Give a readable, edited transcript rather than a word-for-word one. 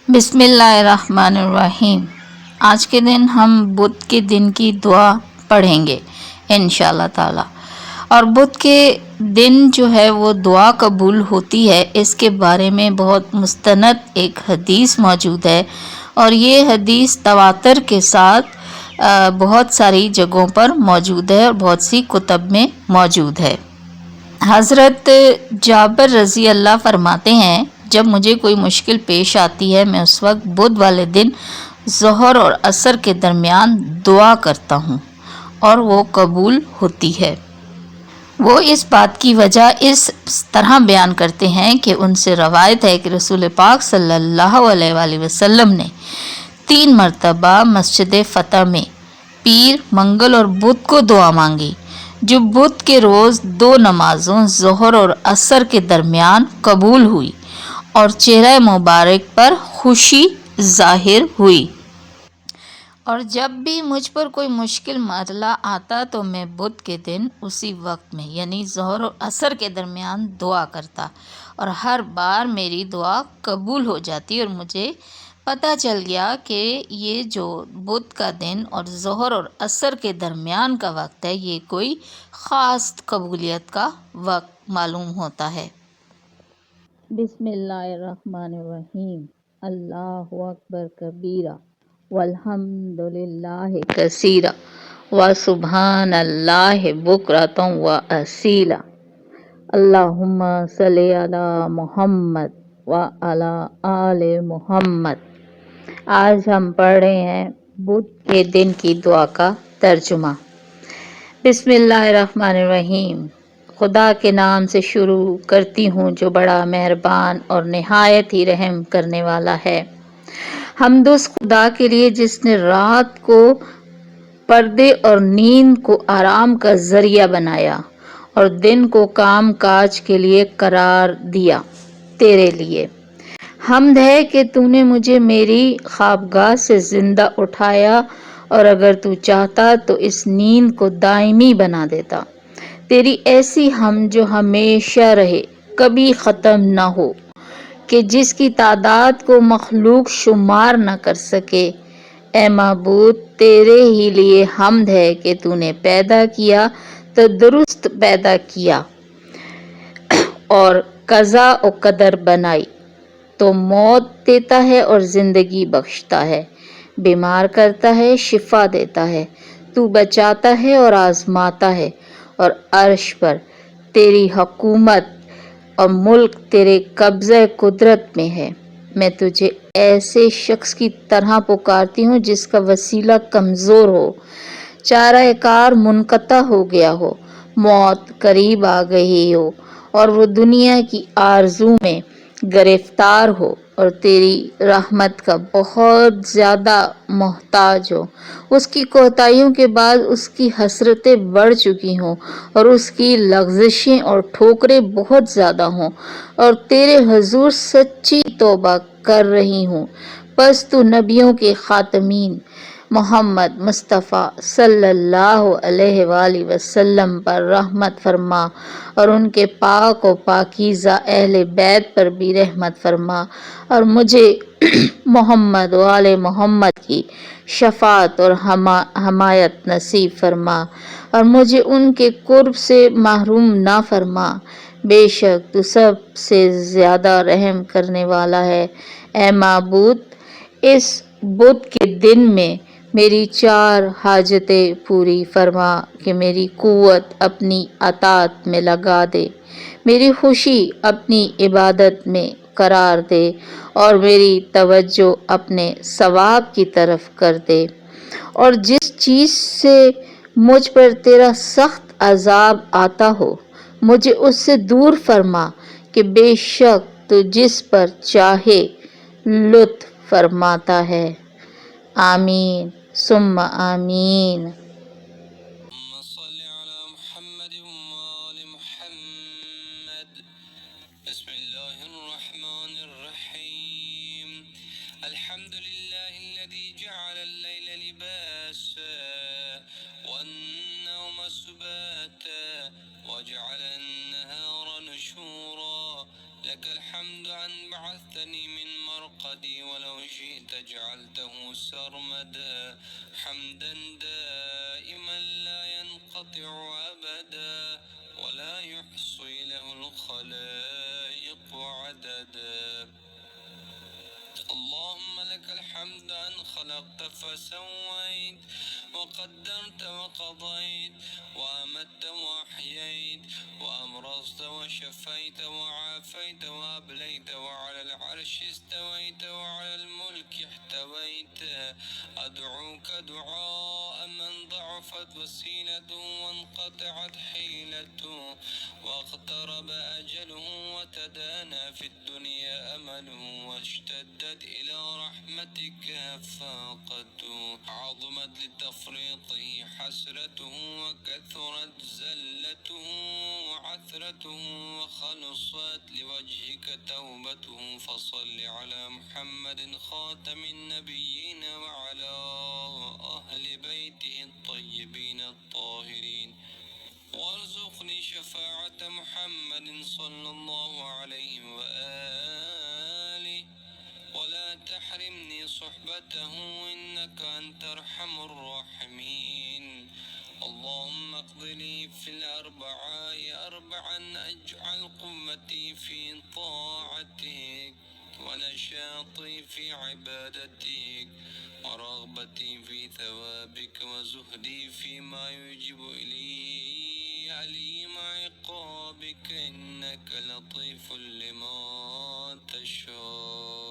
بسم اللہ الرحمن الرحیم۔ آج کے دن ہم بدھ کے دن کی دعا پڑھیں گے انشاءاللہ تعالی۔ اور بدھ کے دن جو ہے وہ دعا قبول ہوتی ہے، اس کے بارے میں بہت مستند ایک حدیث موجود ہے، اور یہ حدیث تواتر کے ساتھ بہت ساری جگہوں پر موجود ہے اور بہت سی کتب میں موجود ہے۔ حضرت جابر رضی اللہ فرماتے ہیں، جب مجھے کوئی مشکل پیش آتی ہے میں اس وقت بدھ والے دن ظہر اور عصر کے درمیان دعا کرتا ہوں اور وہ قبول ہوتی ہے۔ وہ اس بات کی وجہ اس طرح بیان کرتے ہیں کہ ان سے روایت ہے کہ رسول پاک صلی اللہ علیہ وآلہ وسلم نے 3 مرتبہ مسجد فتح میں پیر، منگل اور بدھ کو دعا مانگی، جو بدھ کے روز 2 نمازوں ظہر اور عصر کے درمیان قبول ہوئی اور چہرہ مبارک پر خوشی ظاہر ہوئی۔ اور جب بھی مجھ پر کوئی مشکل مسئلہ آتا تو میں بدھ کے دن اسی وقت میں یعنی ظہر اور عصر کے درمیان دعا کرتا، اور ہر بار میری دعا قبول ہو جاتی، اور مجھے پتہ چل گیا کہ یہ جو بدھ کا دن اور ظہر اور عصر کے درمیان کا وقت ہے، یہ کوئی خاص قبولیت کا وقت معلوم ہوتا ہے۔ بسم اللہ الرحمن الرحیم۔ اللہ اکبر کبیرہ والحمد للہ کثیرہ وسبحان اللہ بکرۃ واصیلا۔ اللہم صلی علی محمد وعلی آل محمد۔ آج ہم پڑھ رہے ہیں بدھ کے دن کی دعا کا ترجمہ۔ بسم اللہ الرحمن الرحیم۔ خدا کے نام سے شروع کرتی ہوں جو بڑا مہربان اور نہایت ہی رحم کرنے والا ہے۔ حمد اس خدا کے لیے جس نے رات کو پردے اور نیند کو آرام کا ذریعہ بنایا اور دن کو کام کاج کے لیے قرار دیا تیرے لیے۔ حمد ہے کہ تو نے مجھے میری خوابگاہ سے زندہ اٹھایا، اور اگر تو چاہتا تو اس نیند کو دائمی بنا دیتا۔ تیری ایسی حمد جو ہمیشہ رہے، کبھی ختم نہ ہو، کہ جس کی تعداد کو مخلوق شمار نہ کر سکے۔ اے معبود، تیرے ہی لیے حمد ہے کہ تو نے پیدا کیا تو درست پیدا کیا، اور قضا و قدر بنائی تو موت دیتا ہے اور زندگی بخشتا ہے، بیمار کرتا ہے، شفا دیتا ہے، تو بچاتا ہے اور آزماتا ہے، اور عرش پر تیری حکومت اور ملک تیرے قبضہ قدرت میں ہے۔ میں تجھے ایسے شخص کی طرح پکارتی ہوں جس کا وسیلہ کمزور ہو، چارہ کار منقطع ہو گیا ہو، موت قریب آ گئی ہو اور وہ دنیا کی آرزو میں گرفتار ہو، اور تیری رحمت کا بہت زیادہ محتاج ہو۔ اس کی کوتاہیوں کے بعد اس کی حسرتیں بڑھ چکی ہوں، اور اس کی لغزشیں اور ٹھوکریں بہت زیادہ ہوں، اور تیرے حضور سچی توبہ کر رہی ہوں۔ پس تو نبیوں کے خاتمین محمد مصطفیٰ صلی اللہ علیہ وآلہ وسلم پر رحمت فرما، اور ان کے پاک و پاکیزہ اہل بیت پر بھی رحمت فرما، اور مجھے محمد و آل محمد کی شفاعت اور حمایت نصیب فرما، اور مجھے ان کے قرب سے محروم نہ فرما۔ بے شک تو سب سے زیادہ رحم کرنے والا ہے۔ اے معبود، اس بدھ کے دن میں میری 4 حاجتیں پوری فرما کہ میری قوت اپنی اطاعت میں لگا دے، میری خوشی اپنی عبادت میں قرار دے، اور میری توجہ اپنے ثواب کی طرف کر دے، اور جس چیز سے مجھ پر تیرا سخت عذاب آتا ہو مجھے اس سے دور فرما، کہ بے شک تو جس پر چاہے لطف فرماتا ہے۔ آمین ثم آمین۔ بسم اللہ الرحمن الرحیم۔ الحمد للہ الذی جعل اللیل لباسا والنوم سباتا وجعل النهار نشورا لك الحمد أن بعثتني من عقدي ولو شئت جعلته سرمدا حمدا دائما لا ينقطع أبدا ولا يحصي له الخلائق عددا. اللهم لك الحمد أن خلقت فسويت وقدرت وقضيت وأمت وأحييت وأمرضت وشفيت وعافيت وأبليت وعلى العرش استويت وعلى الملك احتويت. أدعوك دعاء من ضعفت وسيلته وانقطعت حيلته واقترب أجله وتدانى في الدنيا أمله واشتدت إلى رحمتك فاقته. عظمت لتفريطه حسرته وكثرت زلته وعثرته وخلصت لوجهك توبته. فصل على محمد خاتم النبيين وعلى أهل بيته الطيبين الطاهرين وارزقني شفاعة محمد صلى الله عليه وآله ولا تحرمني صحبته إنك أنت أرحم الراحمين. اللهم اقض لي في أربعا اجعل قوتي في طاعتك ونشاطي في عبادتك ورغبتي في ثوابك وزهدي فيما يوجب إلي عليم عقابك إنك لطيف لما تشاء.